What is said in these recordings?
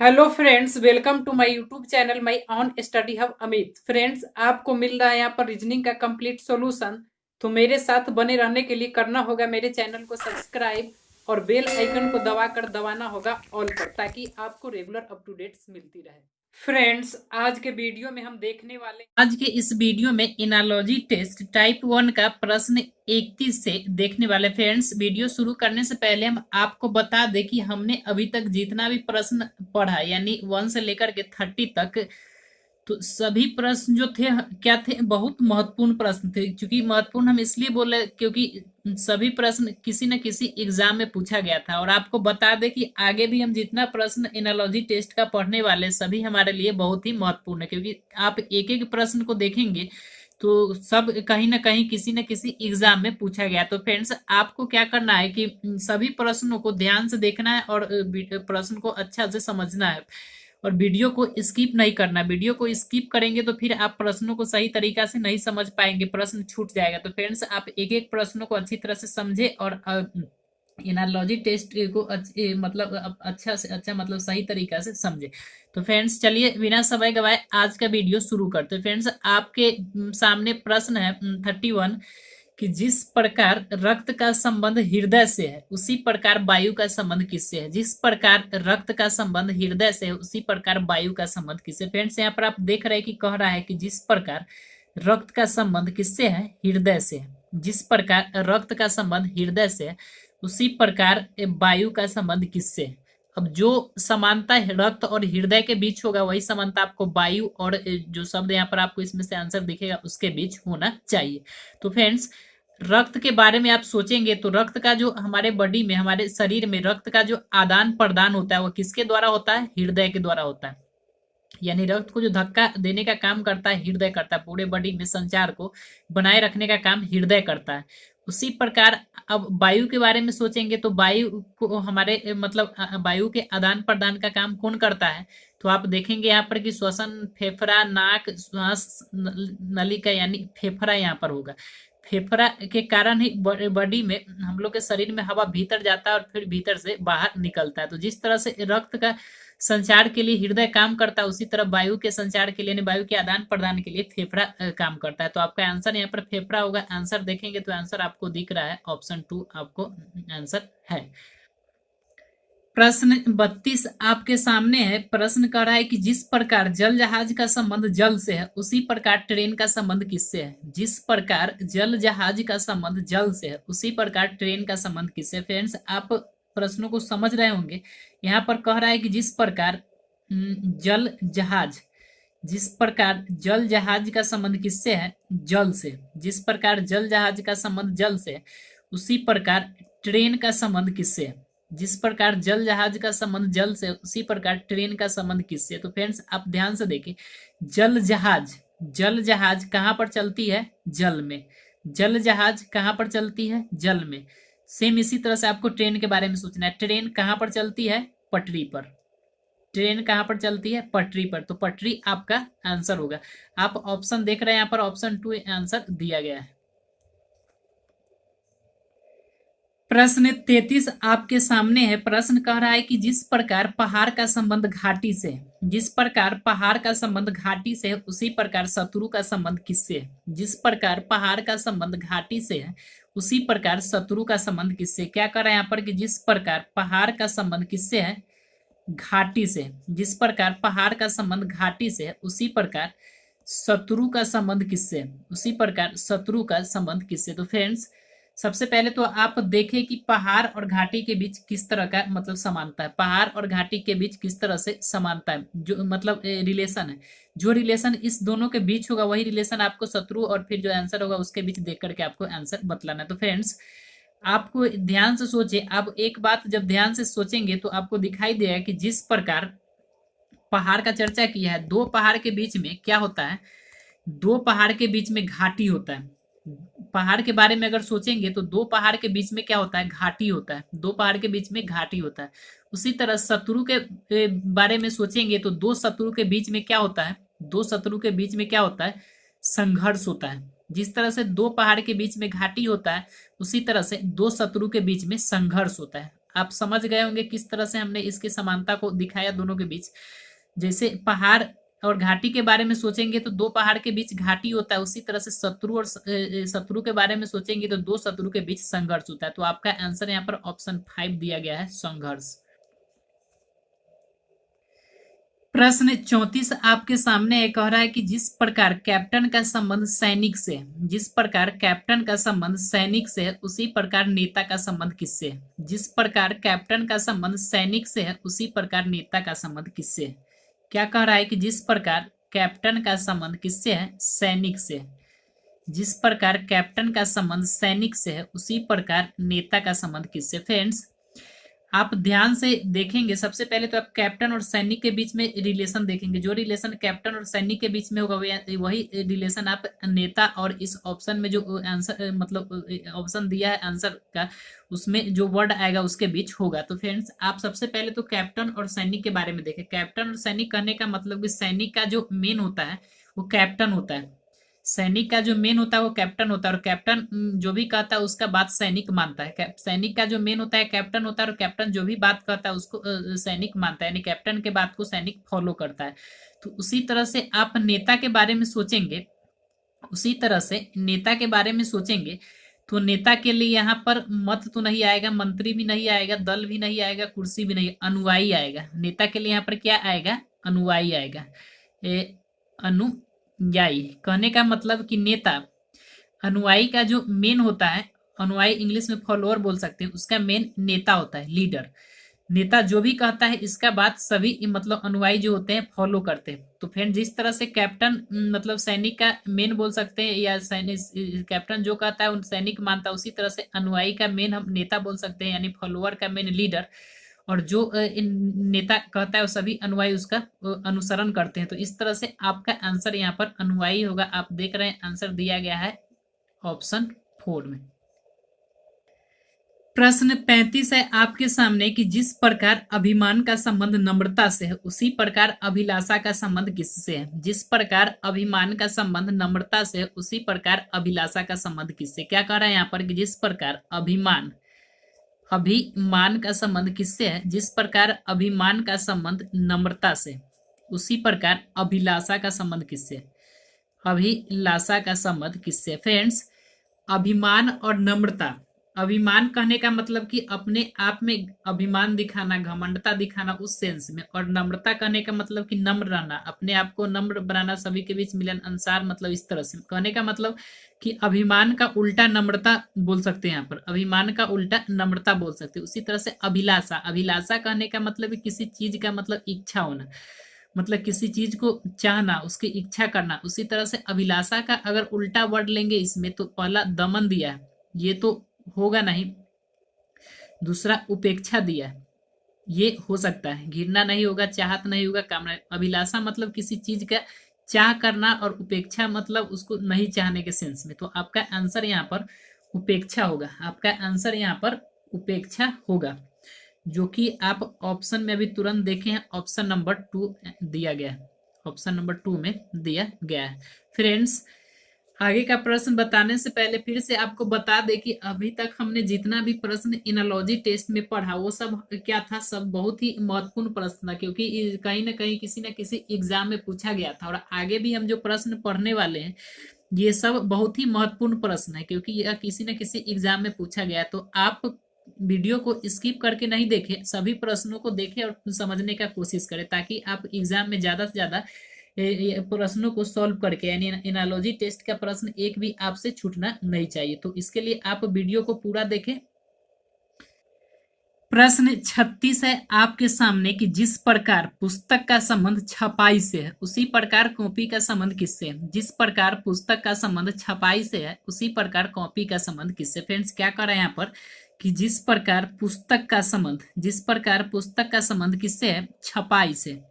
Hello friends, welcome to my YouTube channel my on study hub Amit. Friends, आपको मिल रहा है यहाँ पर रीजनिंग का कंप्लीट सॉल्यूशन। तो मेरे साथ बने रहने के लिए करना होगा मेरे चैनल को सब्सक्राइब और बेल आइकन को दबाकर दबाना होगा ऑल पर, ताकि आपको रेगुलर अप टू डेट्स मिलती रहे। फ्रेंड्स, आज के वीडियो में हम देखने वाले आज के इस वीडियो में एनालॉजी टेस्ट टाइप 1 का प्रश्न 31 से देखने वाले। फ्रेंड्स, वीडियो शुरू करने से पहले हम आपको बता दें कि हमने अभी तक जितना भी प्रश्न पढ़ा, यानी 1 से लेकर के 30 तक, तो सभी प्रश्न जो थे क्या थे, बहुत महत्वपूर्ण प्रश्न थे। क्योंकि महत्वपूर्ण हम इसलिए बोले क्योंकि सभी प्रश्न किसी न किसी एग्जाम में पूछा गया था। और आपको बता दें कि आगे भी हम जितना प्रश्न एनालॉजी टेस्ट का पढ़ने वाले सभी हमारे लिए बहुत ही महत्वपूर्ण है। क्योंकि आप एक एक प्रश्न को देखेंगे तो सब कहीं ना कहीं किसी न किसी एग्जाम में पूछा गया। तो फ्रेंड्स, आपको क्या करना है कि सभी प्रश्नों को ध्यान से देखना है और प्रश्न को अच्छा से समझना है और वीडियो को स्किप नहीं करना। वीडियो को स्किप करेंगे तो फिर आप प्रश्नों को सही तरीका से नहीं समझ पाएंगे, प्रश्न छूट जाएगा। तो फ्रेंड्स, आप एक एक प्रश्नों को अच्छी तरह से समझे और एनालॉजी टेस्ट को मतलब अच्छा से अच्छा मतलब सही तरीका से समझे। तो फ्रेंड्स, चलिए बिना समय गवाए आज का वीडियो शुरू करते हैं। फ्रेंड्स, आपके सामने प्रश्न है 31 कि जिस प्रकार रक्त का संबंध हृदय से है उसी प्रकार वायु का संबंध किससे है। जिस प्रकार रक्त का संबंध हृदय से है उसी प्रकार वायु का संबंध किससे। फ्रेंड्स, यहाँ पर आप देख रहे हैं कि कह रहा है कि जिस प्रकार रक्त का संबंध किससे है, हृदय से है। जिस प्रकार रक्त का संबंध हृदय से है उसी प्रकार वायु का संबंध किससे है। अब जो समानता रक्त और हृदय के बीच होगा वही समानता आपको वायु और जो शब्द यहाँ पर आपको इसमें से आंसर दिखेगा उसके बीच होना चाहिए। तो फ्रेंड्स, रक्त के बारे में आप सोचेंगे तो रक्त का जो हमारे बॉडी में, हमारे शरीर में रक्त का जो आदान प्रदान होता है वो किसके द्वारा होता है, हृदय के द्वारा होता है। यानी रक्त को जो धक्का देने का काम करता है हृदय करता है, पूरे बॉडी में संचार को बनाए रखने का काम हृदय करता है। उसी प्रकार अब वायु के बारे में सोचेंगे तो वायु को हमारे वायु के आदान प्रदान का काम कौन करता है। तो आप देखेंगे यहाँ पर कि श्वसन, फेफड़ा, नाक, श्वास नलिका यानी फेफड़ा यहाँ पर होगा। फेफड़ा के कारण ही बॉडी में, हम लोग के शरीर में हवा भीतर जाता है और फिर भीतर से बाहर निकलता है। तो जिस तरह से रक्त का संचार के लिए हृदय काम करता है उसी तरह वायु के संचार के लिए, वायु के आदान प्रदान के लिए फेफड़ा काम करता है। तो आपका आंसर यहाँ पर फेफड़ा होगा। आंसर देखेंगे तो आंसर आपको दिख रहा है, ऑप्शन 2 आपको आंसर है। प्रश्न 32 आपके सामने है। प्रश्न कह रहा है कि जिस प्रकार जल जहाज का संबंध जल से है उसी प्रकार ट्रेन का संबंध किससे है। जिस प्रकार जल जहाज का संबंध जल से है उसी प्रकार ट्रेन का संबंध किससे। फ्रेंड्स, आप प्रश्नों को समझ रहे होंगे। यहाँ पर कह रहा है कि जिस प्रकार जल जहाज, जिस प्रकार जल जहाज का संबंध किससे है, जल से। जिस प्रकार जल जहाज का संबंध जल से है उसी प्रकार ट्रेन का संबंध किससे है। जिस प्रकार जल जहाज का संबंध जल से उसी प्रकार ट्रेन का संबंध किससे। तो फ्रेंड्स, आप ध्यान से देखिए, जल जहाज, जल जहाज कहाँ पर चलती है, जल में। जल जहाज कहाँ पर चलती है, जल में। सेम इसी तरह से आपको ट्रेन के बारे में सोचना है। ट्रेन कहाँ पर चलती है, पटरी पर। ट्रेन कहाँ पर चलती है, पटरी पर। तो पटरी आपका आंसर होगा। आप ऑप्शन देख रहे हैं यहाँ पर, ऑप्शन 2 आंसर दिया गया है। प्रश्न 33 आपके सामने है। प्रश्न कह रहा है कि जिस प्रकार पहाड़ का संबंध घाटी से है, जिस प्रकार पहाड़ का संबंध घाटी से है उसी प्रकार शत्रु का संबंध किससे है। जिस प्रकार पहाड़ का संबंध घाटी से है उसी प्रकार शत्रु का संबंध किससे। क्या कर रहा है यहाँ पर कि जिस प्रकार पहाड़ का संबंध किससे है, घाटी से। जिस प्रकार पहाड़ का संबंध घाटी से है उसी प्रकार शत्रु का संबंध किससे है, उसी प्रकार शत्रु का संबंध किससे। तो फ्रेंड्स, सबसे पहले तो आप देखें कि पहाड़ और घाटी के बीच किस तरह का समानता है। पहाड़ और घाटी के बीच किस तरह से समानता है, जो रिलेशन है। जो रिलेशन इस दोनों के बीच होगा वही रिलेशन आपको शत्रु और फिर जो आंसर होगा उसके बीच देख करके आपको आंसर बतलाना है। तो फ्रेंड्स, आपको ध्यान से सोचे। आप एक बात जब ध्यान से सोचेंगे तो आपको दिखाई देगा कि जिस प्रकार पहाड़ का चर्चा किया है, दो पहाड़ के बीच में क्या होता है, दो पहाड़ के बीच में घाटी होता है। पहाड़ के बारे में अगर सोचेंगे तो दो पहाड़ के बीच में क्या होता है, घाटी होता है। दो पहाड़ के बीच में घाटी होता है। उसी तरह शत्रु के बारे में सोचेंगे तो दो शत्रु के बीच में क्या होता है, दो शत्रु के बीच में क्या होता है, संघर्ष होता है। जिस तरह से दो पहाड़ के बीच में घाटी होता है उसी तरह से दो शत्रु के बीच में संघर्ष होता है। आप समझ गए होंगे किस तरह से हमने इसकी समानता को दिखाया दोनों के बीच। जैसे पहाड़ और घाटी के बारे में सोचेंगे तो दो पहाड़ के बीच घाटी होता है, उसी तरह से शत्रु और शत्रु के बारे में सोचेंगे तो दो शत्रु के बीच संघर्ष होता है। तो आपका आंसर यहाँ पर ऑप्शन 5 दिया गया है, संघर्ष। प्रश्न 34 आपके सामने है, कह रहा है कि जिस प्रकार कैप्टन का संबंध सैनिक से, जिस प्रकार कैप्टन का संबंध सैनिक से है उसी प्रकार नेता का संबंध किससे है? जिस प्रकार कैप्टन का संबंध सैनिक से है उसी प्रकार नेता का संबंध किससे है? क्या कह रहा है कि जिस प्रकार कैप्टन का संबंध किससे है? सैनिक से। जिस प्रकार कैप्टन का संबंध सैनिक से है उसी प्रकार नेता का संबंध किससे? फ्रेंड्स आप ध्यान से देखेंगे, सबसे पहले तो आप कैप्टन और सैनिक के बीच में रिलेशन देखेंगे। जो रिलेशन कैप्टन और सैनिक के बीच में होगा वही रिलेशन आप नेता और इस ऑप्शन में जो आंसर मतलब ऑप्शन दिया है आंसर का, उसमें जो वर्ड आएगा उसके बीच होगा। तो फ्रेंड्स आप सबसे पहले तो कैप्टन और सैनिक के बारे में देखें। कैप्टन और सैनिक कहने का मतलब कि सैनिक का जो मेन होता है वो कैप्टन होता है। सैनिक का जो मेन होता है वो कैप्टन होता है, और कैप्टन जो भी कहता है उसका बात सैनिक मानता है। सैनिक का जो मेन होता है कैप्टन होता है, और कैप्टन जो भी बात कहता है उसको सैनिक मानता है, यानी कैप्टन के बात को सैनिक फॉलो करता है। तो उसी तरह से आप नेता के बारे में सोचेंगे, उसी तरह से नेता के बारे में सोचेंगे तो नेता के लिए यहाँ पर मत तो नहीं आएगा, मंत्री भी नहीं आएगा, दल भी नहीं आएगा, कुर्सी भी नहीं, अनुयायी आएगा। नेता के लिए यहाँ पर क्या आएगा? अनुयायी आएगा। अनुयायी कहने का मतलब कि नेता, अनुयायी का जो मेन होता है, अनुयायी इंग्लिश में फॉलोअर बोल सकते हैं, उसका मेन नेता होता है, लीडर। नेता जो भी कहता है इसका बात सभी मतलब अनुयायी जो होते हैं फॉलो करते हैं। तो फ्रेंड जिस तरह से कैप्टन मतलब सैनिक का मेन बोल सकते हैं, या सैनिक कैप्टन जो कहता है उन सैनिक मानता है, उसी तरह से अनुयायी का मेन हम नेता बोल सकते हैं, यानी फॉलोअर का मेन लीडर। और जो नेता कहता है वो सभी अनुयायी उसका अनुसरण करते हैं। तो इस तरह से आपका आंसर यहाँ पर अनुयायी होगा। आप देख रहे हैं आंसर दिया गया है ऑप्शन 4 में। प्रश्न 35 है आपके सामने कि जिस प्रकार अभिमान का संबंध नम्रता से है उसी प्रकार अभिलाषा का संबंध किससे है? जिस प्रकार अभिमान का संबंध नम्रता से है उसी प्रकार अभिलाषा का संबंध किससे? क्या कह रहा है यहाँ पर कि जिस प्रकार अभिमान का संबंध किससे है? जिस प्रकार अभिमान का संबंध नम्रता से उसी प्रकार अभिलाषा का संबंध किससे? अभिलाषा का संबंध किससे? फ्रेंड्स अभिमान और नम्रता, अभिमान कहने का मतलब कि अपने आप में अभिमान दिखाना, घमंडता दिखाना उस सेंस में, और नम्रता कहने का मतलब कि नम्र रहना, अपने आप को नम्र बनाना, सभी के बीच मिलन अंसार, मतलब इस तरह से कहने का मतलब कि अभिमान का उल्टा नम्रता बोल सकते हैं। यहाँ पर अभिमान का उल्टा नम्रता बोल सकते हैं। उसी तरह से अभिलाषा, अभिलाषा कहने का मतलब किसी चीज का मतलब इच्छा होना, मतलब किसी चीज को चाहना, उसकी इच्छा करना। उसी तरह से अभिलाषा का अगर उल्टा वर्ड लेंगे इसमें तो पहला दमन दिया है, ये तो होगा नहीं। दूसरा उपेक्षा दिया है, ये हो सकता है। घृणा नहीं होगा, चाहत नहीं होगा, कामना। अभिलाषा मतलब किसी चीज का चाह करना, और उपेक्षा मतलब उसको नहीं चाहने के सेंस में। तो आपका आंसर यहाँ पर उपेक्षा होगा। आपका आंसर यहाँ पर उपेक्षा होगा, जो कि आप ऑप्शन में अभी तुरंत देखें, ऑप्शन नंबर 2 दिया गया है, ऑप्शन नंबर 2 में दिया गया है। फ्रेंड्स आगे का प्रश्न बताने से पहले फिर से आपको बता दें कि अभी तक हमने जितना भी प्रश्न एनालॉजी टेस्ट में पढ़ा वो सब क्या था, सब बहुत ही महत्वपूर्ण प्रश्न था, क्योंकि कहीं ना कहीं किसी न किसी एग्जाम में पूछा गया था। और आगे भी हम जो प्रश्न पढ़ने वाले हैं ये सब बहुत ही महत्वपूर्ण प्रश्न है, क्योंकि यह किसी न किसी एग्जाम में पूछा गया। तो आप वीडियो को स्किप करके नहीं देखें, सभी प्रश्नों को देखें और समझने का कोशिश करें, ताकि आप एग्जाम में ज्यादा से ज्यादा प्रश्नों को सॉल्व करके, यानी एनालॉजी टेस्ट का प्रश्न एक भी आपसे छूटना नहीं चाहिए। तो इसके लिए आप वीडियो को पूरा देखें। प्रश्न 36 है आपके सामने कि जिस प्रकार पुस्तक का संबंध छपाई से है उसी प्रकार कॉपी का संबंध किससे है? जिस प्रकार पुस्तक का संबंध छपाई से है उसी प्रकार कॉपी का संबंध किससे? फ्रेंड्स क्या कर रहे हैं यहाँ पर कि जिस प्रकार पुस्तक का संबंध किससे है? छपाई से।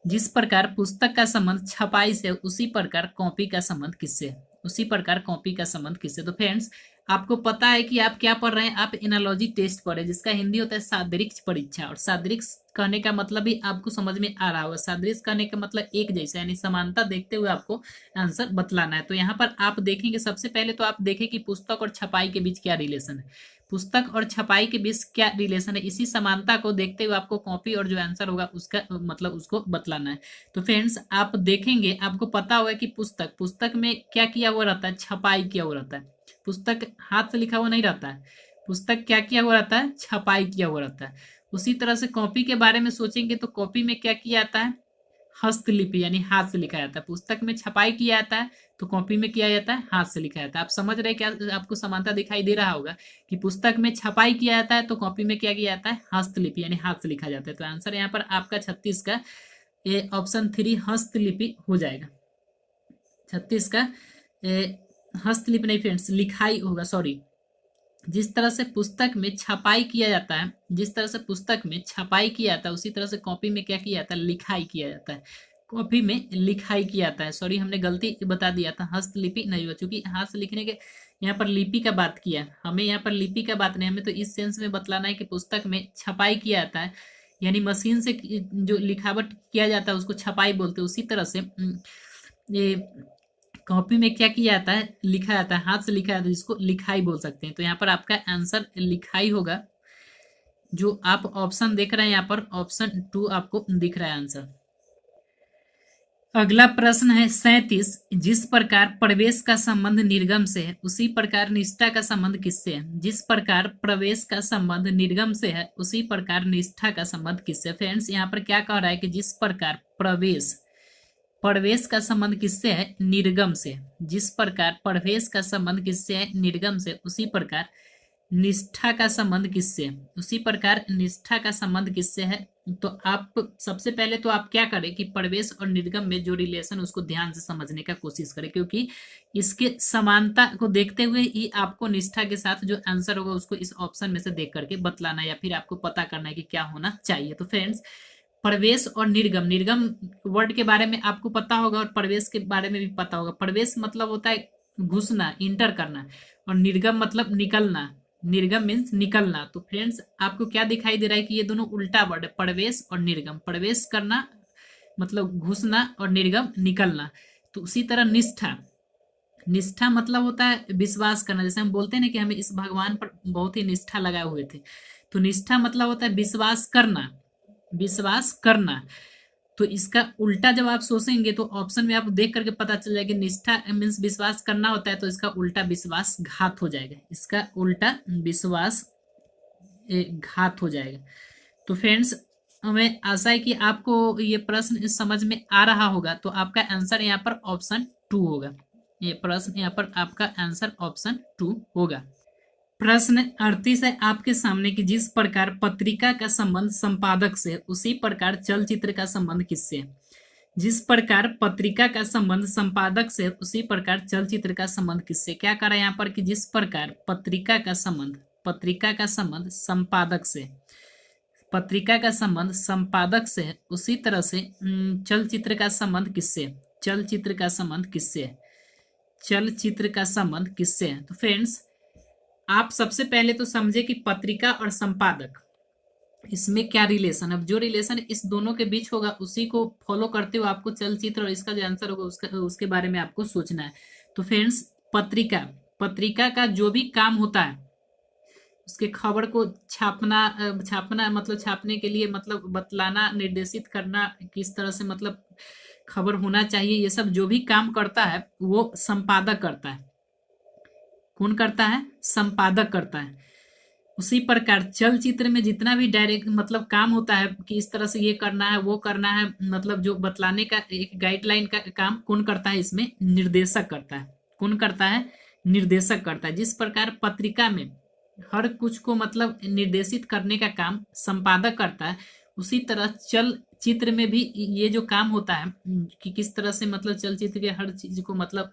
जिस प्रकार पुस्तक का संबंध छपाई से उसी प्रकार कॉपी का संबंध किससे? उसी प्रकार कॉपी का संबंध किससे? तो फ्रेंड्स आपको पता है कि आप क्या पढ़ रहे हैं, आप एनालॉजी टेस्ट पढ़ रहे हैं, जिसका हिंदी होता है सादृश्य परीक्षा। और सादृश्य कहने का मतलब भी आपको समझ में आ रहा होगा। सादृश्य कहने का मतलब एक जैसा, यानी समानता देखते हुए आपको आंसर बतलाना है। तो यहाँ पर आप देखेंगे, सबसे पहले तो आप देखें कि पुस्तक और छपाई के बीच क्या रिलेशन है। पुस्तक और छपाई के बीच क्या रिलेशन है, इसी समानता को देखते हुए आपको कॉपी और जो आंसर होगा उसका मतलब उसको बतलाना है। तो फ्रेंड्स आप देखेंगे, आपको पता होगा कि पुस्तक पुस्तक में क्या किया हुआ रहता है, छपाई किया हुआ रहता है। पुस्तक हाथ से लिखा हुआ नहीं रहता है, पुस्तक क्या किया हुआ रहता है, छपाई किया हुआ रहता है। उसी तरह से कॉपी के बारे में सोचेंगे तो कॉपी में क्या किया जाता है, हस्तलिपि यानी हाथ से लिखा जाता है। पुस्तक में छपाई किया जाता है तो कॉपी में किया जाता है, हाथ से लिखा जाता है। आप समझ रहे क्या, आपको समानता दिखाई दे रहा होगा कि पुस्तक में छपाई किया जाता है तो कॉपी में क्या किया जाता है, हस्तलिपि यानी हाथ से लिखा जाता है। तो आंसर यहाँ पर आपका 36 का ऑप्शन 3 हस्तलिपि हो जाएगा। 36 का हस्तलिपि नहीं फ्रेंड्स, लिखाई होगा, सॉरी। जिस तरह से पुस्तक में छपाई किया जाता है, जिस तरह से पुस्तक में छपाई किया जाता है, उसी तरह से कॉपी में क्या किया जाता है, लिखाई किया जाता है। कॉपी में लिखाई किया जाता है। सॉरी, हमने गलती बता दिया था, हस्तलिपि नहीं हुआ, क्योंकि हाथ से लिखने के यहाँ पर लिपि का बात किया, हमें यहाँ पर लिपि का बात नहीं, हमें तो इस सेंस में बतलाना है कि पुस्तक में छपाई किया जाता है, यानी मशीन से जो लिखावट किया जाता है उसको छपाई बोलते हैं। उसी तरह से ये कॉपी में क्या किया जाता है, लिखा जाता है, हाथ से लिखा जाता है, जिसको लिखाई बोल सकते हैं। तो यहाँ पर आपका आंसर लिखाई होगा। जो आप ऑप्शन देख रहे हैं यहाँ पर ऑप्शन 2 आपको दिख रहा है आंसर। अगला प्रश्न है 37। जिस प्रकार प्रवेश का संबंध निर्गम से है उसी प्रकार निष्ठा का संबंध किससे है। जिस प्रकार प्रवेश का संबंध निर्गम से है उसी प्रकार निष्ठा का संबंध किससे। फ्रेंड्स यहाँ पर क्या कह रहा है कि जिस प्रकार प्रवेश प्रवेश का संबंध किससे है, निर्गम से। जिस प्रकार प्रवेश का संबंध किससे है, निर्गम से, उसी प्रकार निष्ठा का संबंध किससे है, उसी प्रकार निष्ठा का संबंध किससे है। तो आप सबसे पहले तो आप क्या करें कि प्रवेश और निर्गम में जो रिलेशन उसको ध्यान से समझने का कोशिश करें, क्योंकि इसके समानता को देखते हुए ही आपको निष्ठा के साथ जो आंसर होगा उसको इस ऑप्शन में से देख करके बतलाना है, या फिर आपको पता करना है कि क्या होना चाहिए। तो फ्रेंड्स प्रवेश और निर्गम, निर्गम वर्ड के बारे में आपको पता होगा और प्रवेश के बारे में भी पता होगा। प्रवेश मतलब होता है घुसना, इंटर करना, और निर्गम मतलब निकलना। निर्गम मीन्स निकलना। तो फ्रेंड्स आपको क्या दिखाई दे रहा है कि ये दोनों उल्टा वर्ड है, प्रवेश और निर्गम। प्रवेश करना मतलब घुसना और निर्गम निकलना। तो उसी तरह निष्ठा, निष्ठा मतलब होता है विश्वास करना। जैसे हम बोलते हैं ना कि हमें इस भगवान पर बहुत ही निष्ठा लगाए हुए थे, तो निष्ठा मतलब होता है विश्वास करना, विश्वास करना। तो इसका उल्टा जब आप सोचेंगे तो ऑप्शन में आप देख करके पता चल जाएगा, निष्ठा मीन्स विश्वास करना होता है, तो इसका उल्टा विश्वासघात हो जाएगा, इसका उल्टा विश्वास घात हो जाएगा। तो फ्रेंड्स हमें आशा है कि आपको ये प्रश्न समझ में आ रहा होगा। तो आपका आंसर यहाँ पर ऑप्शन 2 होगा। ये प्रश्न यहाँ पर आपका आंसर ऑप्शन 2 होगा। प्रश्न 38 है आपके सामने कि जिस प्रकार पत्रिका का संबंध संपादक से उसी प्रकार चलचित्र का संबंध किससे है। जिस प्रकार पत्रिका का संबंध संपादक से उसी प्रकार चलचित्र का संबंध किससे। क्या करा यहाँ पर कि जिस प्रकार पत्रिका का संबंध संपादक से, पत्रिका का संबंध संपादक से है उसी तरह से चलचित्र का संबंध किससे, चलचित्र का संबंध किससे है, चलचित्र का संबंध किससे है। तो फ्रेंड्स आप सबसे पहले तो समझे कि पत्रिका और संपादक इसमें क्या रिलेशन। अब जो रिलेशन इस दोनों के बीच होगा उसी को फॉलो करते हुए आपको चलचित्र और इसका जो आंसर होगा उसके बारे में आपको सोचना है। तो फ्रेंड्स पत्रिका, पत्रिका का जो भी काम होता है उसके खबर को छापना मतलब छापने के लिए मतलब बतलाना, निर्देशित करना किस तरह से मतलब खबर होना चाहिए, ये सब जो भी काम करता है वो संपादक करता है। कौन करता है, संपादक करता है। उसी प्रकार चलचित्र में जितना भी डायरेक्ट मतलब काम होता है कि इस तरह से ये करना है वो करना है, मतलब जो बतलाने का एक गाइडलाइन का काम कौन करता है, इसमें निर्देशक करता है। कौन करता है, निर्देशक करता है। जिस प्रकार पत्रिका में हर कुछ को मतलब निर्देशित करने का काम संपादक करता है, उसी तरह चलचित्र में भी ये जो काम होता है कि किस तरह से मतलब चलचित्र के हर चीज को मतलब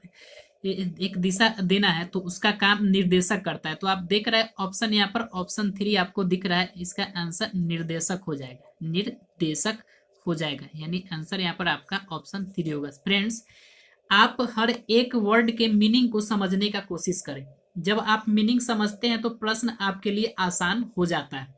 एक दिशा देना है, तो उसका काम निर्देशक करता है। तो आप देख रहे हैं ऑप्शन यहाँ पर ऑप्शन 3 आपको दिख रहा है, इसका आंसर निर्देशक हो जाएगा, निर्देशक हो जाएगा, यानी आंसर यहाँ पर आपका ऑप्शन 3 होगा। फ्रेंड्स आप हर एक वर्ड के मीनिंग को समझने का कोशिश करें। जब आप मीनिंग समझते हैं तो प्रश्न आपके लिए आसान हो जाता है।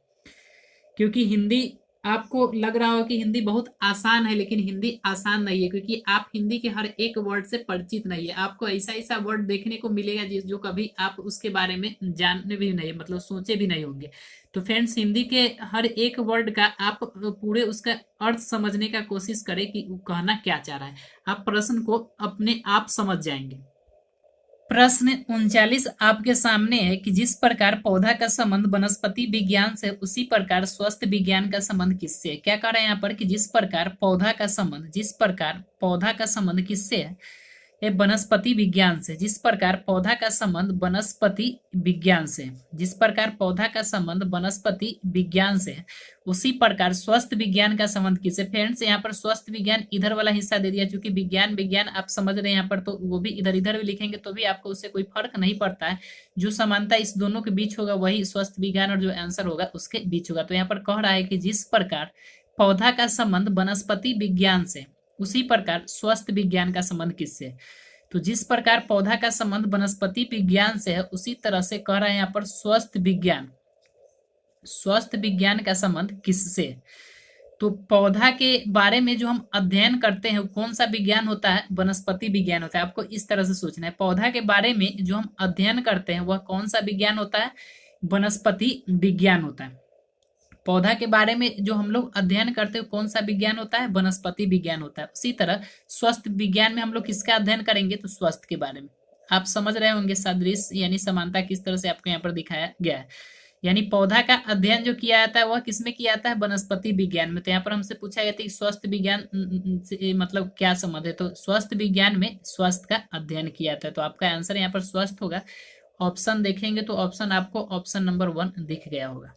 क्योंकि हिंदी, आपको लग रहा हो कि हिंदी बहुत आसान है, लेकिन हिंदी आसान नहीं है, क्योंकि आप हिंदी के हर एक वर्ड से परिचित नहीं है। आपको ऐसा ऐसा वर्ड देखने को मिलेगा जो कभी आप उसके बारे में जाने भी नहीं, मतलब सोचे भी नहीं होंगे। तो फ्रेंड्स, हिंदी के हर एक वर्ड का आप पूरे उसका अर्थ समझने का कोशिश करें कि वो कहना क्या चाह रहा है। आप प्रश्न को अपने आप समझ जाएंगे। प्रश्न 39 आपके सामने है कि जिस प्रकार पौधा का संबंध वनस्पति विज्ञान से, उसी प्रकार स्वास्थ्य विज्ञान का संबंध किससे है। क्या कह रहे हैं यहाँ पर कि जिस प्रकार पौधा का संबंध किससे है, ये वनस्पति विज्ञान से। जिस प्रकार पौधा का संबंध वनस्पति विज्ञान से, जिस प्रकार पौधा का संबंध वनस्पति विज्ञान से, उसी प्रकार स्वस्थ विज्ञान का संबंध किससे। फ्रेंड्स, यहाँ पर स्वस्थ विज्ञान इधर वाला हिस्सा दे दिया, क्योंकि विज्ञान विज्ञान आप समझ रहे हैं यहाँ पर, तो वो भी इधर इधर भी लिखेंगे तो भी आपको उससे कोई फर्क नहीं पड़ता है। जो समानता इस दोनों के बीच होगा वही स्वस्थ विज्ञान और जो आंसर होगा उसके बीच होगा। तो यहाँ पर कह रहा है कि जिस प्रकार पौधा का संबंध वनस्पति विज्ञान से, उसी प्रकार स्वस्थ विज्ञान का संबंध किससे। तो जिस प्रकार पौधा का संबंध वनस्पति विज्ञान से है, उसी तरह से कह रहे हैं यहाँ पर स्वस्थ विज्ञान का संबंध किससे। तो पौधा के बारे में जो हम अध्ययन करते हैं कौन सा विज्ञान होता है, वनस्पति विज्ञान होता है। आपको इस तरह से सोचना है, पौधा के बारे में जो हम अध्ययन करते हैं वह कौन सा विज्ञान होता है, वनस्पति विज्ञान होता है। पौधा के बारे में जो हम लोग अध्ययन करते हैं कौन सा विज्ञान होता है, वनस्पति विज्ञान होता है। उसी तरह स्वस्थ विज्ञान में हम लोग किसका अध्ययन करेंगे, तो स्वास्थ्य के बारे में। आप समझ रहे होंगे सादृश्य यानी समानता किस तरह से आपको यहाँ पर दिखाया गया है। यानी पौधा का अध्ययन जो किया जाता है वह किसमें किया जाता है, वनस्पति विज्ञान में। तो यहाँ पर हमसे पूछा गया था कि स्वास्थ्य विज्ञान से मतलब क्या संबंध है, तो स्वास्थ्य विज्ञान में स्वास्थ्य का अध्ययन किया जाता है। तो आपका आंसर यहाँ पर स्वास्थ्य होगा। ऑप्शन देखेंगे तो ऑप्शन आपको ऑप्शन नंबर 1 दिख गया होगा।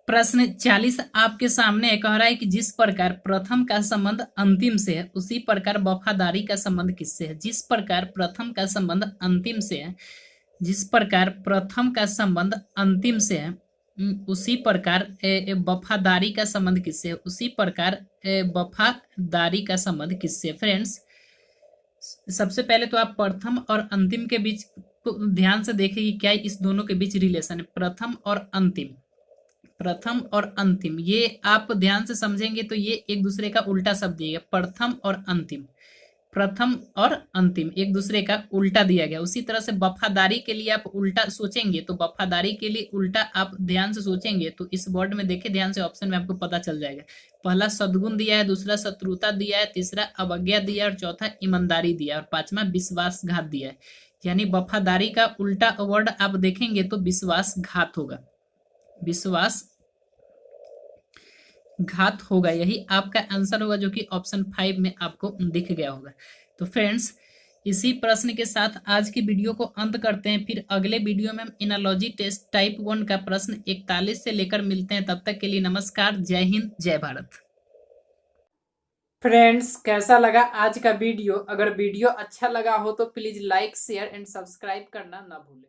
प्रश्न 40 आपके सामने कह रहा है कि जिस प्रकार प्रथम का संबंध अंतिम से है, उसी प्रकार वफादारी का संबंध किससे है। जिस प्रकार प्रथम का संबंध अंतिम से है, जिस प्रकार प्रथम का संबंध अंतिम से है, उसी प्रकार वफादारी का संबंध किससे है, उसी प्रकार वफादारी का संबंध किससे। फ्रेंड्स, सबसे पहले तो आप प्रथम और अंतिम के बीच को ध्यान से देखें कि क्या इस दोनों के बीच रिलेशन है। प्रथम और अंतिम, प्रथम और अंतिम, ये आप ध्यान से समझेंगे तो ये एक दूसरे का उल्टा शब्द दिया गया। प्रथम और अंतिम, प्रथम और अंतिम एक दूसरे का उल्टा दिया गया। उसी तरह से वफादारी के लिए आप उल्टा सोचेंगे, तो वफादारी के लिए उल्टा आप ध्यान से सोचेंगे तो इस वर्ड में देखे ध्यान से, ऑप्शन में आपको पता चल जाएगा। पहला सद्गुण दिया है, दूसरा शत्रुता दिया है, तीसरा अवज्ञा दिया है और चौथा ईमानदारी दिया है और पांचवा विश्वासघात दिया है। यानी वफादारी का उल्टा वर्ड आप देखेंगे तो विश्वासघात होगा, विश्वास घात होगा। यही आपका आंसर होगा, जो कि ऑप्शन 5 में आपको दिख गया होगा। तो फ्रेंड्स, इसी प्रश्न के साथ आज की वीडियो को अंत करते हैं। फिर अगले वीडियो में हम एनालॉजी टेस्ट टाइप 1 का प्रश्न 41 से लेकर मिलते हैं। तब तक के लिए नमस्कार, जय हिंद, जय भारत। फ्रेंड्स, कैसा लगा आज का वीडियो? अगर वीडियो अच्छा लगा हो तो please like, share and subscribe करना ना भूलें।